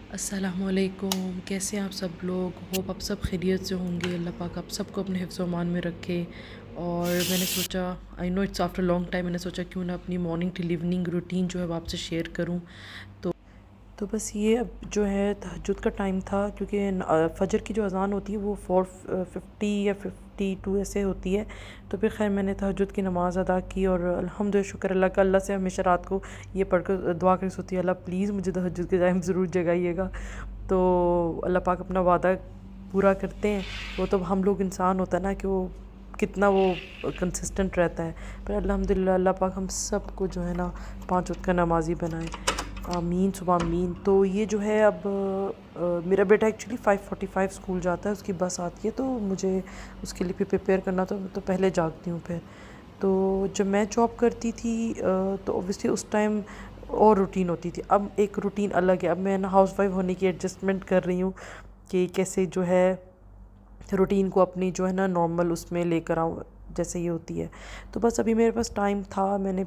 अस्सलामुअलैकुम। कैसे हैं आप सब लोग? होप आप सब खैरियत से होंगे। अल्लाह पाक आप सबको अपने हिफ्ज़ व अमान में रखे। और मैंने सोचा, I know it's after long time, मैंने सोचा क्यों ना अपनी मॉर्निंग टिल इवनिंग रूटीन जो है वो आपसे शेयर करूं। तो बस ये अब जो है तहज्जुद का टाइम था, क्योंकि फ़जर की जो अज़ान होती है वो 4:50 या 52 ऐसे होती है। तो फिर खैर मैंने तहज्जुद की नमाज़ अदा की और अल्हम्दुलिल्लाह, शुक्र अल्लाह का। अल्लाह से हमेशा रात को ये पढ़कर दुआ कर सोती है, अल्लाह प्लीज़ मुझे तहज्जुद के टाइम ज़रूर जगाइएगा। तो अल्लाह पाक अपना वादा पूरा करते हैं। वो तो हम लोग इंसान होता है ना कि वो कितना वो कंसिस्टेंट रहता है। पर अल्हम्दुलिल्लाह अल्लाह पाक हम सब को जो है ना 5 वक़्त का नमाज़ी बनाए। आमीन सुबह आमीन। तो ये जो है अब मेरा बेटा एक्चुअली 5:45 स्कूल जाता है, उसकी बस आती है, तो मुझे उसके लिए भी प्रिपेयर करना, तो पहले जागती हूँ फिर। तो जब मैं जॉब करती थी तो ऑब्वियसली उस टाइम और रूटीन होती थी। अब एक रूटीन अलग है। अब मैं ना हाउसवाइफ होने की एडजस्टमेंट कर रही हूँ कि कैसे जो है रूटीन को अपनी जो है ना नॉर्मल उसमें लेकर आऊँ जैसे ये होती है। तो बस अभी मेरे पास टाइम था, मैंने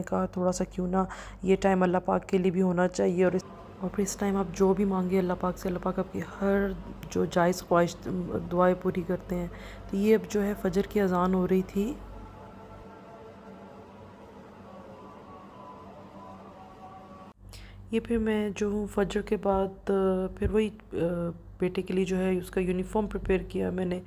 कहा थोड़ा सा क्यों ना ये टाइम अल्लाह पाक के लिए भी होना चाहिए। और फिर इस टाइम आप जो भी मांगे अल्लाह पाक से, अल्लाह पाक आपकी हर जो जायज़ ख्वाहिश दुआएं पूरी करते हैं। तो ये अब जो है फ़जर की अज़ान हो रही थी। ये फिर मैं जो हूँ फ़जर के बाद फिर वही बेटे के लिए जो है उसका यूनिफ़ॉर्म प्रिपेयर किया मैंने।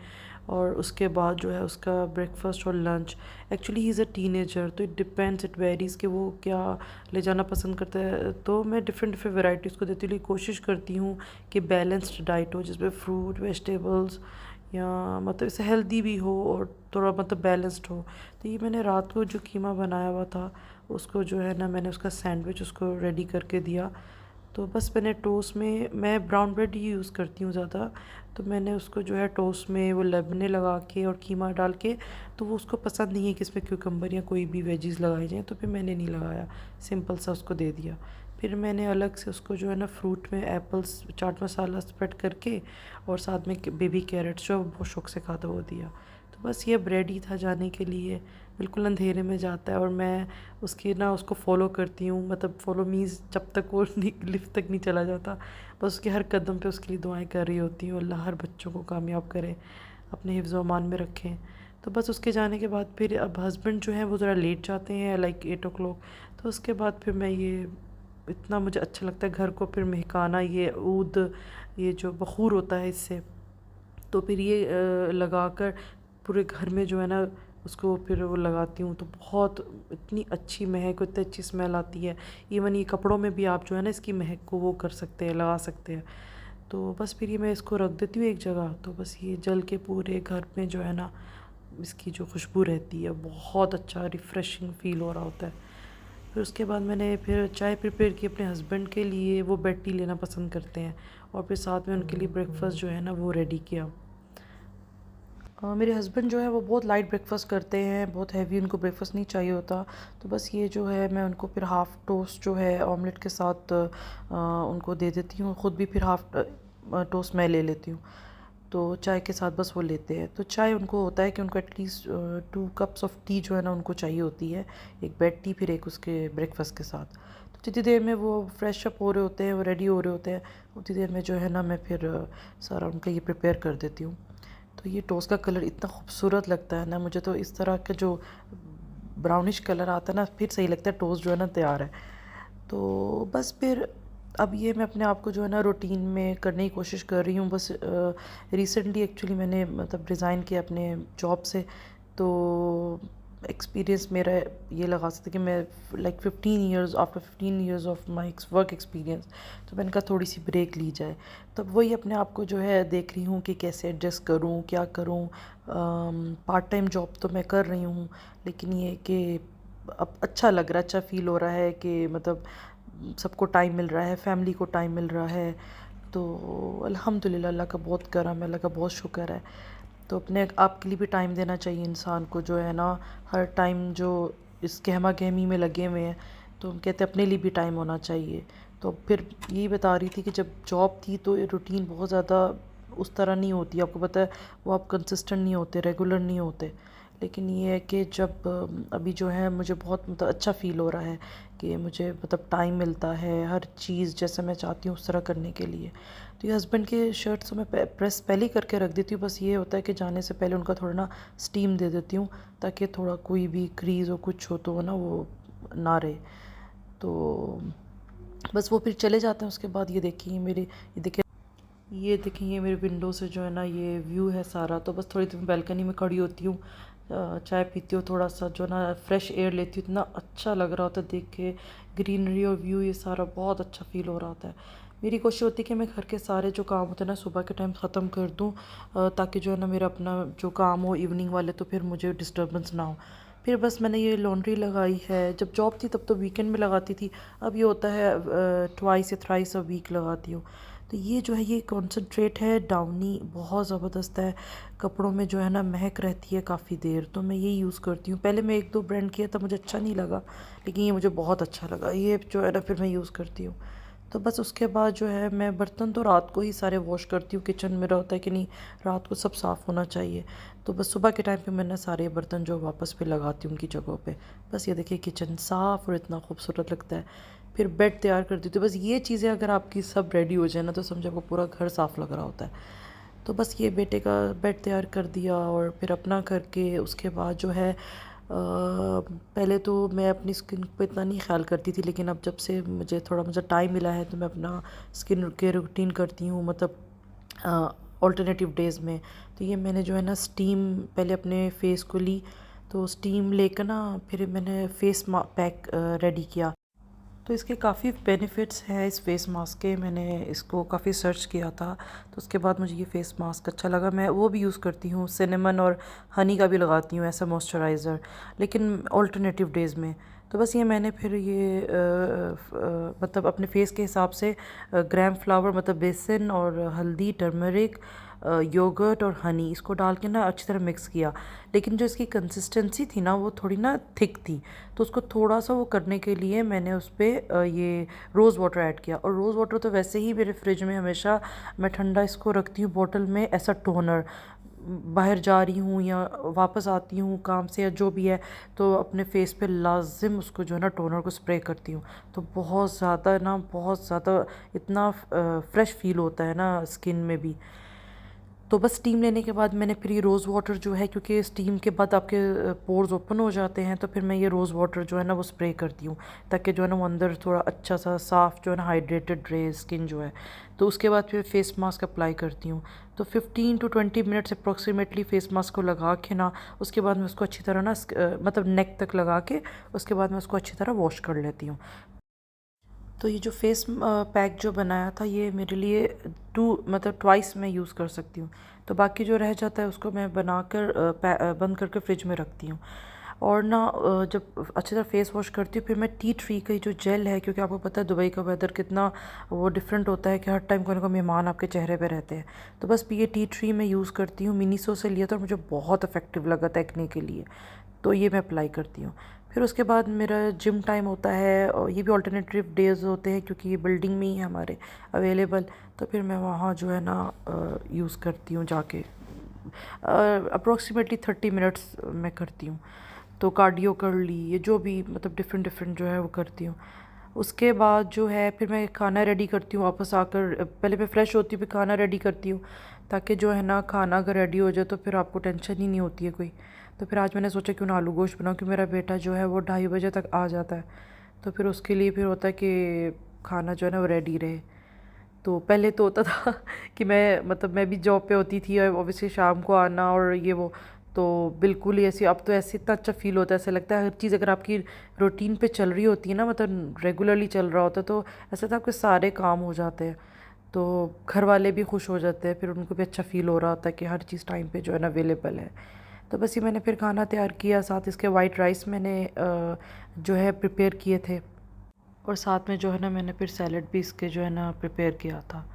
और उसके बाद जो है उसका ब्रेकफास्ट और lunch. Actually he is a teenager, तो इट डिपेंड्स, इट वेरीज़ कि वो क्या ले जाना पसंद करता है। तो मैं डिफरेंट डिफरेंट वैरायटीज़ को देती हुई कोशिश करती हूँ कि बैलेंस्ड डाइट हो, जिसमें फ्रूट, वेजिटेबल्स, या मतलब इससे हेल्दी भी हो और थोड़ा मतलब बैलेंस्ड हो। तो ये मैंने रात को जो कीमा बनाया हुआ था उसको जो है ना मैंने उसका सैंडविच उसको रेडी करके दिया। तो बस मैंने टोस्ट में, मैं ब्राउन ब्रेड ही यूज़ करती हूँ ज़्यादा। तो मैंने उसको जो है टोस्ट में वो लेबने लगा के और कीमा डाल के, तो वो उसको पसंद नहीं है कि इसमें क्यूकम्बर या कोई भी वेजीज़ लगाई जाए, तो फिर मैंने नहीं लगाया, सिंपल सा उसको दे दिया। फिर मैंने अलग से उसको जो है ना फ्रूट में एप्पल्स चाट मसाला स्प्रेड करके और साथ में बेबी कैरेट्स जो बहुत शौक से खाता वो दिया। तो बस ये ब्रेड ही था जाने के लिए। बिल्कुल अंधेरे में जाता है और मैं उसकी ना उसको फ़ॉलो करती हूँ, मतलब फ़ॉलो मीन्स जब तक वो लिफ्ट तक नहीं चला जाता, बस उसके हर कदम पे उसके लिए दुआएं कर रही होती हूँ। अल्लाह हर बच्चों को कामयाब करे, अपने हिफ्ज़ व अमान में रखें। तो बस उसके जाने के बाद फिर अब हस्बैंड जो है वो ज़रा लेट जाते हैं, लाइक 8 o'clock। तो उसके बाद फिर मैं ये इतना मुझे अच्छा लगता है घर को फिर महकाना, ये ऊद, ये जो बखूर होता है इससे। तो फिर ये लगाकर पूरे घर में जो है ना उसको फिर वो लगाती हूँ, तो बहुत इतनी अच्छी महक, इतनी अच्छी स्मेल आती है। इवन ये कपड़ों में भी आप जो है ना इसकी महक को वो कर सकते हैं, लगा सकते हैं। तो बस फिर ये मैं इसको रख देती हूँ एक जगह, तो बस ये जल के पूरे घर में जो है ना इसकी जो खुशबू रहती है बहुत अच्छा रिफ़्रेशिंग फ़ील हो रहा होता है। फिर उसके बाद मैंने फिर चाय प्रिपेयर की अपने हस्बैंड के लिए, वो बेड टी लेना पसंद करते हैं। और फिर साथ में उनके लिए ब्रेकफास्ट जो है ना वो रेडी किया। मेरे हस्बैंड जो है वो बहुत लाइट ब्रेकफास्ट करते हैं, बहुत हैवी उनको ब्रेकफास्ट नहीं चाहिए होता। तो बस ये जो है मैं उनको फिर हाफ़ टोस्ट जो है ऑमलेट के साथ उनको दे देती हूँ, ख़ुद भी फिर हाफ़ टोस्ट मैं ले लेती हूँ। तो चाय के साथ बस वो लेते हैं। तो चाय उनको होता है कि उनको एटलीस्ट 2 cups ऑफ टी जो है ना उनको चाहिए होती है, एक बेड टी फिर एक उसके ब्रेकफास्ट के साथ। तो जितनी देर में वो फ्रेश अप हो रहे होते हैं, वो रेडी हो रहे होते हैं, उतनी देर में जो है ना मैं फिर सारा उनका ये प्रिपेयर कर देती हूँ। तो ये टोस्ट का कलर इतना खूबसूरत लगता है ना मुझे, तो इस तरह का जो ब्राउनिश कलर आता है ना फिर सही लगता है, टोस्ट जो है ना तैयार है। तो बस फिर अब ये मैं अपने आप को जो है ना रूटीन में करने की कोशिश कर रही हूँ। बस रिसेंटली एक्चुअली मैंने मतलब रिज़ाइन किया अपने जॉब से। तो एक्सपीरियंस मेरा ये लगा सकते कि मैं like 15 years, after 15 years of my work experience, तो मैंने कहा थोड़ी सी ब्रेक ली जाए। तब वही अपने आप को जो है देख रही हूँ कि कैसे एडजस्ट करूँ, क्या करूँ। पार्ट टाइम जॉब तो मैं कर रही हूँ, लेकिन ये कि अब अच्छा लग रहा है, अच्छा फ़ील हो रहा है कि मतलब सबको टाइम मिल रहा है, फैमिली को टाइम मिल रहा है। तो अल्हम्दुलिल्लाह अल्लाह का बहुत करम है, अल्लाह का बहुत शुक्र है। तो अपने आप के लिए भी टाइम देना चाहिए इंसान को, जो है ना हर टाइम जो इस गहमा गहमी में लगे हुए हैं, तो हम कहते हैं अपने लिए भी टाइम होना चाहिए। तो फिर यही बता रही थी कि जब जॉब थी तो रूटीन बहुत ज़्यादा उस तरह नहीं होती, आपको पता है, वो आप कंसिस्टेंट नहीं होते, रेगुलर नहीं होते। लेकिन ये है कि जब अभी जो है मुझे बहुत मतलब अच्छा फ़ील हो रहा है कि मुझे मतलब टाइम मिलता है हर चीज़ जैसे मैं चाहती हूँ उस तरह करने के लिए। तो ये हस्बैंड के शर्ट्स तो मैं प्रेस पहले ही करके रख देती हूँ, बस ये होता है कि जाने से पहले उनका थोड़ा ना स्टीम दे देती हूँ, ताकि थोड़ा कोई भी क्रीज़ हो कुछ हो तो ना वो ना रहे। तो बस वो फिर चले जाते हैं। उसके बाद ये देखिए मेरे विंडो से जो है ना ये व्यू है सारा। तो बस थोड़ी देर बैल्कनी में खड़ी होती हूँ, चाय पीती हूँ, थोड़ा सा जो ना फ्रेश एयर लेती हूँ। इतना अच्छा लग रहा होता है देख के, ग्रीनरी और व्यू ये सारा बहुत अच्छा फील हो रहा होता है। मेरी कोशिश होती है कि मैं घर के सारे जो काम होते हैं ना सुबह के टाइम ख़त्म कर दूँ, ताकि जो है ना मेरा अपना जो काम हो इवनिंग वाले तो फिर मुझे डिस्टर्बेंस ना हो। फिर बस मैंने ये लॉन्ड्री लगाई है। जब जॉब थी तब तो वीकेंड में लगाती थी, अब ये होता है ट्वाइस या थ्राइस अ वीक लगाती हूँ। तो ये जो है ये कॉन्सेंट्रेट है डाउनी, बहुत ज़बरदस्त है। कपड़ों में जो है ना महक रहती है काफ़ी देर, तो मैं ये यूज़ करती हूँ। पहले मैं एक दो ब्रांड किया था, मुझे अच्छा नहीं लगा, लेकिन ये मुझे बहुत अच्छा लगा। ये जो है ना फिर मैं यूज़ करती हूँ। तो बस उसके बाद जो है मैं बर्तन तो रात को ही सारे वॉश करती हूँ। किचन मेरा होता है कि नहीं, रात को सब साफ़ होना चाहिए। तो बस सुबह के टाइम पे मैंने सारे बर्तन जो वापस पे लगाती हूँ उनकी जगहों पे। बस ये देखिए किचन साफ़ और इतना खूबसूरत लगता है। फिर बेड तैयार कर देती हूँ। बस ये चीज़ें अगर आपकी सब रेडी हो जाए ना तो समझो आपको पूरा घर साफ़ लग रहा होता है। तो बस ये बेटे का बेड तैयार कर दिया और फिर अपना करके उसके बाद जो है पहले तो मैं अपनी स्किन पे इतना नहीं ख्याल करती थी, लेकिन अब जब से मुझे टाइम मिला है तो मैं अपना स्किन केयर रूटीन करती हूँ, मतलब ऑल्टरनेटिव डेज़ में। तो ये मैंने जो है ना स्टीम पहले अपने फेस को ली, तो स्टीम लेकर ना फिर मैंने फेस पैक रेडी किया। तो इसके काफ़ी बेनिफिट्स हैं इस फेस मास्क के। मैंने इसको काफ़ी सर्च किया था, तो उसके बाद मुझे ये फेस मास्क अच्छा लगा। मैं वो भी यूज़ करती हूँ, सिनेमन और हनी का भी लगाती हूँ ऐसा मॉइस्चराइज़र, लेकिन ऑल्टरनेटिव डेज़ में। तो बस ये मैंने फिर ये मतलब अपने फेस के हिसाब से ग्राम फ्लावर मतलब बेसन और हल्दी, टर्मरिक, योगर्ट और हनी इसको डाल के ना अच्छी तरह मिक्स किया। लेकिन जो इसकी कंसिस्टेंसी थी ना वो थोड़ी ना थिक थी, तो उसको थोड़ा सा वो करने के लिए मैंने उस पर ये रोज़ वाटर ऐड किया। और रोज़ वाटर तो वैसे ही मेरे फ्रिज में हमेशा मैं ठंडा इसको रखती हूँ बॉटल में, ऐसा टोनर। बाहर जा रही हूँ या वापस आती हूँ काम से या जो भी है, तो अपने फेस पे लाजिम उसको जो है ना टोनर को स्प्रे करती हूँ। तो बहुत ज़्यादा इतना फ्रेश फील होता है ना स्किन में भी। तो बस स्टीम लेने के बाद मैंने फिर ये रोज़ वाटर जो है, क्योंकि स्टीम के बाद आपके पोर्स ओपन हो जाते हैं, तो फिर मैं ये रोज़ वाटर जो है ना वो स्प्रे करती हूँ, ताकि जो है ना वो अंदर थोड़ा अच्छा सा साफ़ जो है ना हाइड्रेटेड रहे स्किन जो है। तो उसके बाद फिर फेस मास्क अप्लाई करती हूँ। तो 15 to 20 minutes approximately face mask को लगा के ना, उसके बाद मैं उसको अच्छी तरह ना मतलब नेक तक लगा के उसके बाद मैं उसको अच्छी तरह वॉश कर लेती हूँ। तो ये जो फेस पैक जो बनाया था ये मेरे लिए मतलब ट्वाइस मैं यूज़ कर सकती हूँ। तो बाकी जो रह जाता है उसको मैं बनाकर बंद करके फ्रिज में रखती हूँ। और ना जब अच्छी तरह फेस वॉश करती हूँ फिर मैं टी ट्री की जो जेल है, क्योंकि आपको पता है दुबई का वेदर कितना वो डिफरेंट होता है कि हर टाइम कोई ना कोई मेहमान आपके चेहरे पे रहते हैं। तो बस ये टी ट्री मैं यूज़ करती हूँ, मिनीसो से लिया था और मुझे बहुत इफेक्टिव लगा था एक्ने के लिए। तो ये मैं अप्लाई करती हूँ। फिर उसके बाद मेरा जिम टाइम होता है, और ये भी ऑल्टरनेटिव डेज़ होते हैं क्योंकि ये बिल्डिंग में ही है हमारे अवेलेबल। तो फिर मैं वहाँ जो है ना यूज़ करती हूँ जाके, अप्रोक्सीमेटली 30 मिनट्स मैं करती हूँ। तो कार्डियो कर ली, ये जो भी मतलब डिफरेंट डिफरेंट जो है वो करती हूँ। उसके बाद जो है फिर मैं खाना रेडी करती हूँ। वापस आकर पहले मैं फ़्रेश होती हूँ फिर खाना रेडी करती हूँ, ताकि जो है ना खाना अगर रेडी हो जाए तो फिर आपको टेंशन ही नहीं होती है कोई। तो फिर आज मैंने सोचा क्यों ना आलू गोश्त बनाऊँ, कि मेरा बेटा जो है वो 2:30 बजे तक आ जाता है। तो फिर उसके लिए फिर होता है कि खाना जो है ना वो रेडी रहे। तो पहले तो होता था कि मैं भी जॉब पे होती थी और ऑब्वियसली शाम को आना और ये वो, तो बिल्कुल ही ऐसी अब तो ऐसे इतना अच्छा फील होता है, ऐसा लगता है हर चीज़ अगर आपकी रूटीन पे चल रही होती है ना, मतलब रेगुलरली चल रहा होता है, तो ऐसा था आपके सारे काम हो जाते हैं। तो घर वाले भी खुश हो जाते हैं, फिर उनको भी अच्छा फील हो रहा होता है कि हर चीज़ टाइम पे जो है ना अवेलेबल है। तो बस ये मैंने फिर खाना तैयार किया, साथ इसके वाइट राइस मैंने जो है प्रिपेयर किए थे, और साथ में जो है ना मैंने फिर सैलड भी इसके जो है ना प्रिपेयर किया था।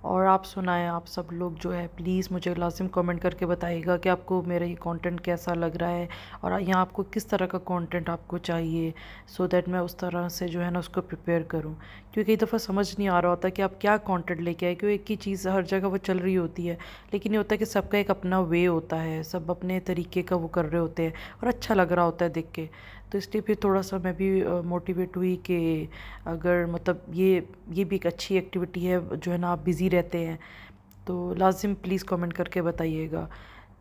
और आप सुनाएं, आप सब लोग जो है प्लीज़ मुझे लाजिम कमेंट करके बताइएगा कि आपको मेरा ये कंटेंट कैसा लग रहा है और यहाँ आपको किस तरह का कंटेंट आपको चाहिए, सो दैट मैं उस तरह से जो है ना उसको प्रिपेयर करूँ। क्योंकि कई दफ़ा समझ नहीं आ रहा होता कि आप क्या कंटेंट लेके आए, क्योंकि एक ही चीज़ हर जगह वो चल रही होती है, लेकिन ये होता है कि सबका एक अपना वे होता है, सब अपने तरीके का वो कर रहे होते हैं और अच्छा लग रहा होता है देख के। तो इसलिए फिर थोड़ा सा मैं भी मोटिवेट हुई कि अगर मतलब ये भी एक अच्छी एक्टिविटी है, जो है ना आप बिज़ी रहते हैं, तो लाजिम प्लीज़ कमेंट करके बताइएगा।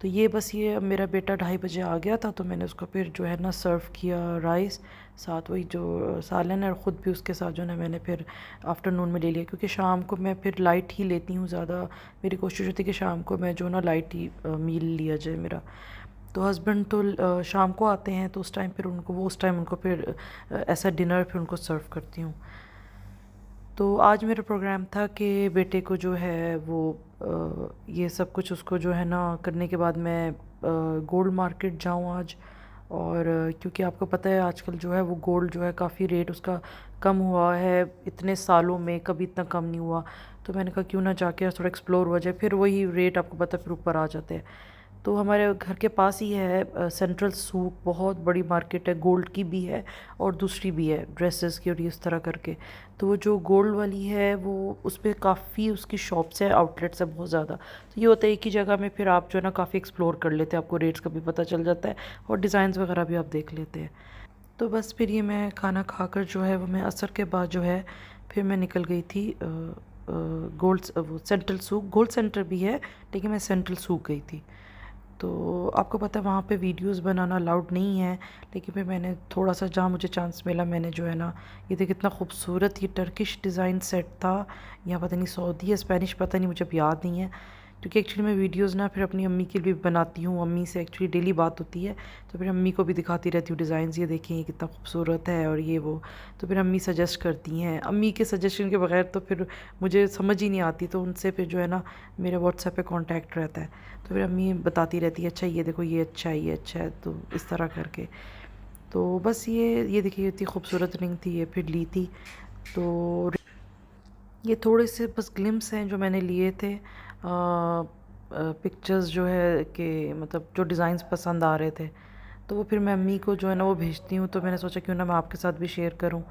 तो ये बस ये अब मेरा बेटा 2:30 बजे आ गया था, तो मैंने उसको फिर जो है ना सर्व किया राइस, साथ वही जो सालन है, और ख़ुद भी उसके साथ जो है ना मैंने फिर आफ्टरनून में ले लिया, क्योंकि शाम को मैं फिर लाइट ही लेती हूँ ज़्यादा। मेरी कोशिश होती है कि शाम को मैं जो ना लाइट ही मील लिया जाए मेरा। तो हस्बैंड तो शाम को आते हैं, तो उस टाइम फिर उनको फिर ऐसा डिनर फिर उनको सर्व करती हूँ। तो आज मेरा प्रोग्राम था कि बेटे को जो है वो ये सब कुछ उसको जो है ना करने के बाद मैं गोल्ड मार्केट जाऊँ आज। और क्योंकि आपको पता है आजकल जो है वो गोल्ड जो है काफ़ी रेट उसका कम हुआ है, इतने सालों में कभी इतना कम नहीं हुआ। तो मैंने कहा क्यों ना जाके थोड़ा एक्सप्लोर हो जाए, फिर वही रेट आपको पता है फिर ऊपर आ जाते हैं। तो हमारे घर के पास ही है सेंट्रल सूक, बहुत बड़ी मार्केट है, गोल्ड की भी है और दूसरी भी है ड्रेसेस की और इस तरह करके। तो वो जो गोल्ड वाली है वो उस पर काफ़ी उसकी शॉप्स है, आउटलेट्स है बहुत ज़्यादा। तो ये होता है एक ही जगह में फिर आप जो है ना काफ़ी एक्सप्लोर कर लेते हैं, आपको रेट्स का भी पता चल जाता है और डिज़ाइंस वगैरह भी आप देख लेते हैं। तो बस फिर ये मैं खाना खाकर जो है वो मैं असर के बाद जो है फिर मैं निकल गई थी गोल्ड वो सेंट्रल सूक, गोल्ड सेंटर भी है लेकिन मैं सेंट्रल सूक गई थी। तो आपको पता है वहाँ पे वीडियोस बनाना अलाउड नहीं है, लेकिन फिर मैंने थोड़ा सा जहाँ मुझे चांस मिला मैंने जो है ना, ये देखिए कितना खूबसूरत ये टर्किश डिज़ाइन सेट था। यहाँ पता नहीं सऊदी या स्पेनिश, पता नहीं, मुझे अब याद नहीं है, क्योंकि एक्चुअली मैं वीडियोज़ ना फिर अपनी अम्मी के लिए भी बनाती हूँ, अम्मी से एक्चुअली डेली बात होती है, तो फिर अम्मी को भी दिखाती रहती हूँ डिज़ाइंस, ये देखिए ये कितना खूबसूरत है और ये वो। तो फिर अम्मी सजेस्ट करती हैं, अम्मी के सजेशन के बगैर तो फिर मुझे समझ ही नहीं आती, तो उनसे फिर जो है ना मेरे व्हाट्सएप पे कांटेक्ट रहता है। तो फिर अम्मी बताती रहती है अच्छा ये देखो ये अच्छा है, ये अच्छा है, तो इस तरह करके। तो बस ये देखिए इतनी खूबसूरत रिंग थी, ये फिर ली थी। तो ये थोड़े से बस ग्लिम्स हैं जो मैंने लिए थे, पिक्चर्स जो है कि मतलब जो डिज़ाइंस पसंद आ रहे थे, तो वो फिर मैं अम्मी को जो है ना वो भेजती हूँ। तो मैंने सोचा क्यों ना मैं आपके साथ भी शेयर करूँ।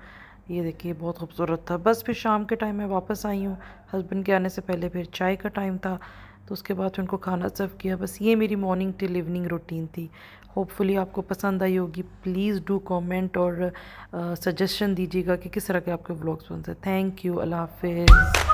ये देखिए बहुत खूबसूरत था। बस फिर शाम के टाइम में वापस आई हूँ, हस्बैंड के आने से पहले फिर चाय का टाइम था, तो उसके बाद उनको खाना सर्व किया। बस ये मेरी मॉर्निंग टिल इवनिंग रूटीन थी। होपफुली आपको पसंद आई होगी। प्लीज़ डू कमेंट और सजेशन दीजिएगा कि किस तरह के आपके व्लॉग्स पसंद है। थैंक यू, अल्लाह हाफिज़।